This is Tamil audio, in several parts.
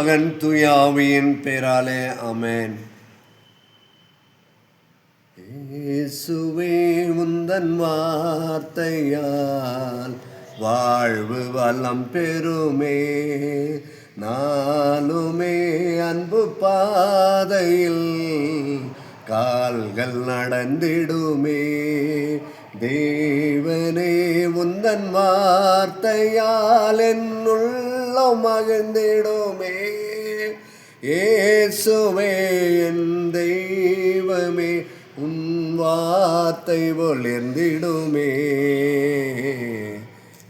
மகன் தூயாவியின் பேராலே ஆமென். இயேசுவே உந்தன் வார்த்தையால் வாழ்வு வளம் பெறுமே, நாளுமே அன்பு பாதையில் கால்கள் நடந்திடுமே. தேவனே உந்தன் வார்த்தையால் என்னுள்ளம் மகிழ்ந்திடுமே. இயேசுவே என் தெய்வமே உன் வார்த்தை ஒளிர்ந்திடுமே.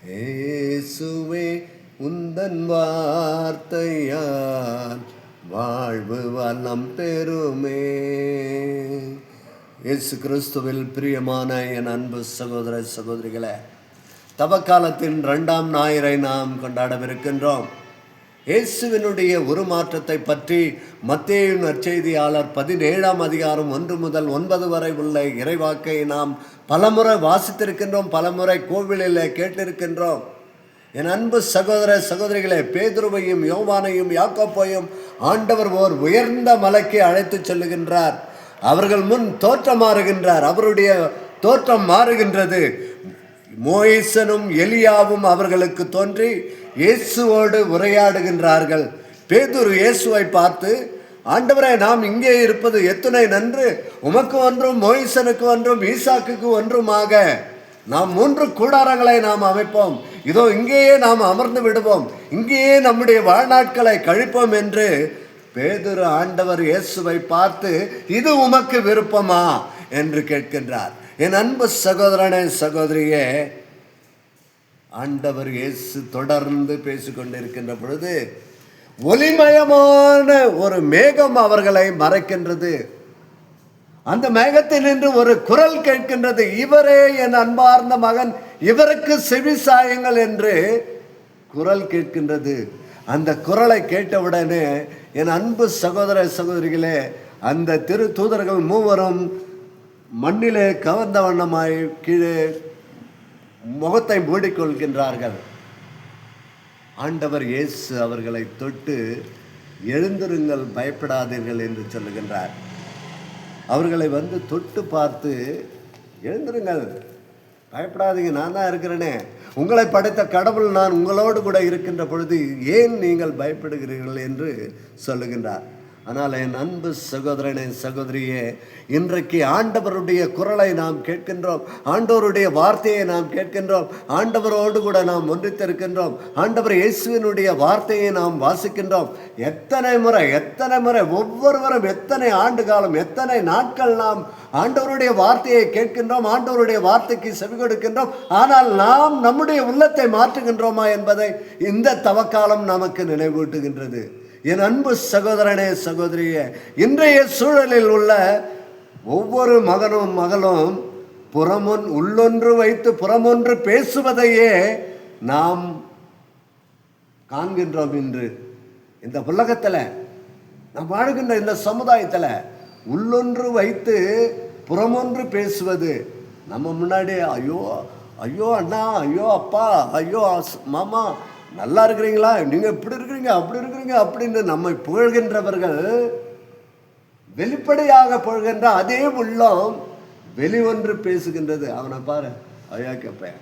இயேசுவே உந்தன் வார்த்தையால் வாழ்வு வளம் பெறுமே. இயேசு கிறிஸ்துவில் பிரியமான என் அன்பு சகோதர சகோதரிகளே, தவக்காலத்தின் 2ஆம் ஞாயிறை நாம் கொண்டாடவிருக்கின்றோம். இயேசுவினுடைய உருமாற்றத்தை பற்றி மத்தேயு நற்செய்தியாளர் 17ஆம் அதிகாரம் 1 முதல் 9 வரை உள்ள இறைவாக்கை நாம் பலமுறை வாசித்திருக்கின்றோம், பலமுறை கோவிலில் கேட்டிருக்கின்றோம். என் அன்பு சகோதர சகோதரிகளே, பேதுருவையும் யோவானையும் யாக்கோப்பையும் ஆண்டவர் ஓர் உயர்ந்த மலைக்கு அழைத்து செல்லுகின்றார். அவர்கள் முன் தோற்றம் மாறுகின்றார். அவருடைய தோற்றம் மாறுகின்றது. மோசேயும் எலியாவும் அவர்களுக்கு தோன்றி இயேசுவோடு உரையாடுகின்றார்கள். பேதுரு இயேசுவை பார்த்து, ஆண்டவரே, நாம் இங்கே இருப்பது எத்துணை நன்று. உமக்கு ஒன்றும் மோசேனுக்கு ஒன்றும் ஈசாக்குக்கு ஒன்றுமாக நாம் 3 கூடாரங்களை நாம் அமைப்போம். இதோ இங்கேயே நாம் அமர்ந்து விடுவோம், இங்கேயே நம்முடைய வாழ்நாட்களை கழிப்போம் என்று பேதுரு ஆண்டவர் இயேசுவை பார்த்து, இது உமக்கு விருப்பமா என்று கேட்கின்றார். என் அன்பு சகோதரனே சகோதரியே, ஆண்டவர் இயேசு தொடர்ந்து பேசிக்கொண்டிருக்கின்ற பொழுது ஒளிமயமான ஒரு மேகம் அவர்களை மறைக்கின்றது. அந்த மேகத்தில் நின்று ஒரு குரல் கேட்கின்றது, இவரே என் அன்பார்ந்த மகன், இவருக்கு செவி சாயுங்கள் என்று குரல் கேட்கின்றது. அந்த குரலை கேட்டவுடனே என் அன்பு சகோதர சகோதரிகளே, அந்த திரு தூதர்கள் 3 மண்ணிலே கவர்ந்த வண்ணமாய் கீழே முகத்தை மூடிக்கொள்கின்றார்கள். ஆண்டவர் இயேசு அவர்களை தொட்டு, எழுந்திருங்கள், பயப்படாதீர்கள் என்று சொல்லுகின்றார். அவர்களை வந்து தொட்டு பார்த்து, எழுந்திருங்கள், பயப்படாதீங்க, நான் தான் இருக்கிறேனே, உங்களை படைத்த கடவுள் நான் உங்களோடு கூட இருக்கின்ற பொழுது ஏன் நீங்கள் பயப்படுகிறீர்கள் என்று சொல்லுகின்றார். ஆனால் என் அன்பு சகோதரனே சகோதரியே, இன்றைக்கு ஆண்டவருடைய குரலை நாம் கேட்கின்றோம், ஆண்டவருடைய வார்த்தையை நாம் கேட்கின்றோம், ஆண்டவரோடு கூட நாம் ஒன்றித்திருக்கின்றோம், ஆண்டவர் இயேசுவினுடைய வார்த்தையை நாம் வாசிக்கின்றோம். எத்தனை முறை ஒவ்வொருவரும் எத்தனை ஆண்டு காலம், எத்தனை நாட்கள் நாம் ஆண்டவருடைய வார்த்தையை கேட்கின்றோம், ஆண்டவருடைய வார்த்தைக்கு செவி கொடுக்கின்றோம். ஆனால் நாம் நம்முடைய உள்ளத்தை மாற்றுகின்றோமா என்பதை இந்த தவக்காலம் நமக்கு நினைவூட்டுகின்றது. என் அன்பு சகோதரனே சகோதரியே, இன்றைய சூழலில் உள்ள ஒவ்வொரு மகனும் மகளும் உள்ளொன்று வைத்து புறமொன்று பேசுவதையே நாம் காண்கின்றோம். இன்று இந்த உலகத்தில் நாம் வாழ்கின்ற இந்த சமுதாயத்தில் உள்ளொன்று வைத்து புறமொன்று பேசுவது. நம்ம முன்னாடி ஐயோ ஐயோ அண்ணா, ஐயோ அப்பா, ஐயோ மாமா, நல்லா இருக்கிறீங்களா, நீங்கள் இப்படி இருக்கிறீங்க, அப்படி இருக்கிறீங்க அப்படின்னு நம்மை புகழ்கின்றவர்கள் வெளிப்படையாக புகழ்கின்ற அதே உள்ளம் வெளியொன்று பேசுகின்றது. அவனை பாரு, ஐயா கேப்பேன்.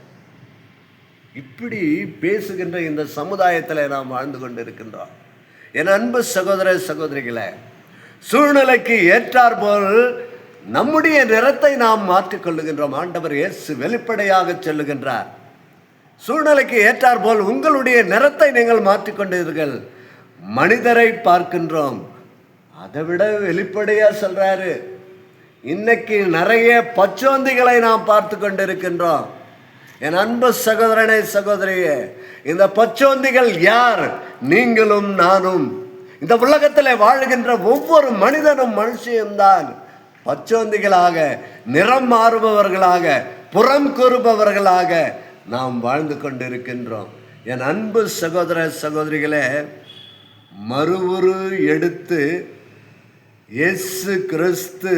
இப்படி பேசுகின்ற இந்த சமுதாயத்தில் நாம் வாழ்ந்து கொண்டிருக்கின்றோம். என் அன்பு சகோதர சகோதரிகளே, சூழ்நிலைக்கு ஏற்றாற்போல் நம்முடைய நிறத்தை நாம் மாற்றிக்கொள்ளுகின்றோம். ஆண்டவர் இயேசு வெளிப்படையாக சொல்லுகின்றார், சூழ்நிலைக்கு ஏற்றாற்போல் உங்களுடைய நிறத்தை நீங்கள் மாற்றிக்கொண்டீர்கள். மனிதரை பார்க்கின்றோம், அதை விட வெளிப்படையாக சொல்றாரு. இன்னைக்கு நிறைய பச்சோந்திகளை நாம் பார்த்து கொண்டிருக்கின்றோம். என் அன்பு சகோதரனே சகோதரியே, இந்த பச்சோந்திகள் யார்? நீங்களும் நானும். இந்த உலகத்தில் வாழுகின்ற ஒவ்வொரு மனிதனும் மனுஷியும் தான் பச்சோந்திகளாக, நிறம் மாறுபவர்களாக, புறம் கூறுபவர்களாக நாம் வாழ்ந்து கொண்டிருக்கின்றோம். என் அன்பு சகோதர சகோதரிகளே, மறுவுரு எடுத்து இயேசு கிறிஸ்து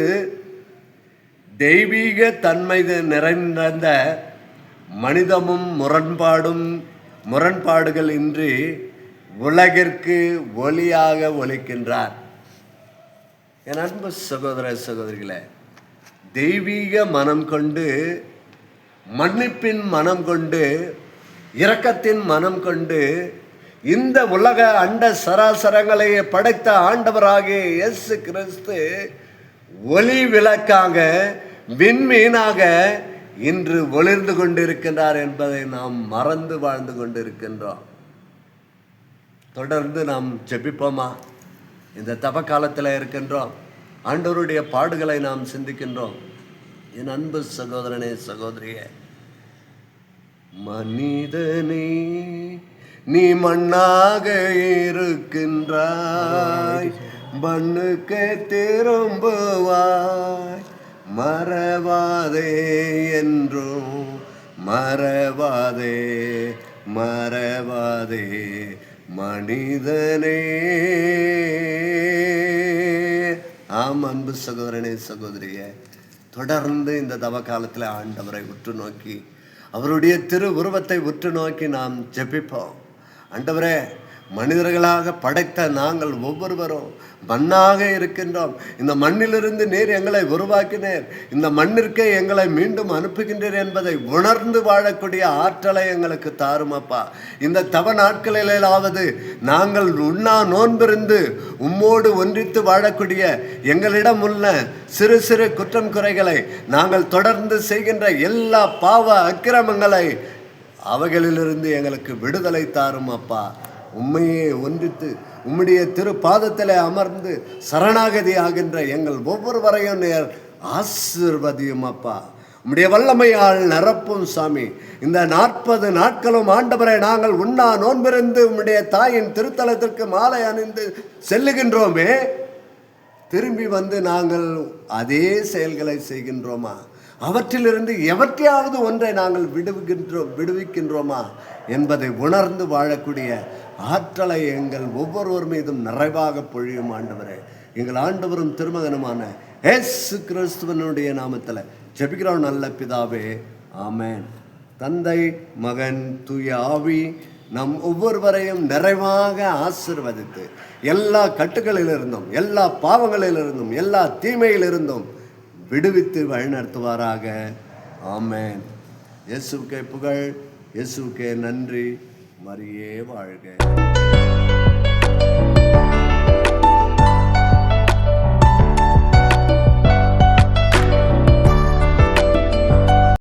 தெய்வீக தன்மை நிறைந்த மனிதமும் முரண்பாடுகள் இன்றி உலகிற்கு ஒளியாக ஒளிக்கின்றார். என் அன்பு சகோதர சகோதரிகளே, தெய்வீக மனம் கொண்டு, மன்னிப்பின் மனம் கொண்டு, இரக்கத்தின் மனம் கொண்டு இந்த உலக அண்ட சராசரங்களை படைத்த ஆண்டவராகிய இயேசு கிறிஸ்து ஒளி விளக்காக, விண்மீனாக இன்று ஒளிர்ந்து கொண்டிருக்கின்றார் என்பதை நாம் மறந்து வாழ்ந்து கொண்டிருக்கின்றோம். தொடர்ந்து நாம் ஜெபிப்போமா? இந்த தப காலத்தில் இருக்கின்றோம். ஆண்டவருடைய பாடுகளை நாம் சிந்திக்கின்றோம். என் அன்பு சகோதரனே, சகோதரியே, மனிதனே நீ மண்ணாக இருக்கின்றாய், மண்ணுக்கு திரும்புவாய், மறவாதே என்றும் மறவாதே, மறவாதே மனிதனே. ஆம் அன்பு சகோதரனே, சகோதரியே, தொடர்ந்து இந்த தவ காலத்தில் ஆண்டவரை உற்று நோக்கி, அவருடைய திரு உருவத்தை உற்று நோக்கி நாம் ஜெபிப்போம். ஆண்டவரே, மனிதர்களாக படைத்த நாங்கள் ஒவ்வொருவரும் மண்ணாக இருக்கின்றோம். இந்த மண்ணிலிருந்து நீர் எங்களை உருவாக்கினீர், இந்த மண்ணிற்கே எங்களை மீண்டும் அனுப்புகின்றீர் என்பதை உணர்ந்து வாழக்கூடிய ஆற்றலை எங்களுக்கு தாருமப்பா. இந்த தவ நாட்களிலாவது நாங்கள் உண்ணா நோன்பிருந்து உம்மோடு ஒன்றித்து வாழக்கூடிய எங்களிடம் உள்ள சிறு சிறு குற்றம் குறைகளை, நாங்கள் தொடர்ந்து செய்கின்ற எல்லா பாவ அக்கிரமங்களை, அவைகளிலிருந்து எங்களுக்கு விடுதலை தாரும் அப்பா. உம்மையே ஒன்றித்து உம்முடைய திரு பாதத்தில் அமர்ந்து சரணாகதி ஆகின்ற எங்கள் ஒவ்வொருவரையும் நேர் ஆசீர்வதியும் அப்பா. உம்முடைய வல்லமையால் நிரப்பும் சாமி. இந்த 40 நாட்களும் ஆண்டவரை நாங்கள் உண்ணா நோன்பிருந்து உம்முடைய தாயின் திருத்தலத்திற்கு மாலை அணிந்து செல்லுகின்றோமே, திரும்பி வந்து நாங்கள் அதே செயல்களை செய்கின்றோமா? அவற்றிலிருந்து எவற்றையாவது ஒன்றை நாங்கள் விடுவிக்கின்றோமா என்பதை உணர்ந்து வாழக்கூடிய ஆற்றலை எங்கள் ஒவ்வொருவர் மீதும் நிறைவாக பொழியும் ஆண்டவரே. எங்கள் ஆண்டவரும் திருமகனுமான இயேசு கிறிஸ்துவனுடைய நாமத்தில் ஜெபிக்கிறோம் நல்ல பிதாவே, ஆமென். தந்தை, மகன், தூய ஆவி நம் ஒவ்வொருவரையும் நிறைவாக ஆசீர்வதித்து எல்லா கட்டுகளிலிருந்தும், எல்லா பாவங்களிலிருந்தும், எல்லா தீமையிலிருந்தும் விடுவித்து வழிநடத்துவாராக. ஆமென். இயேசுவுக்கே புகழ், இயேசுவுக்கே நன்றி. மரியே வாழ்க.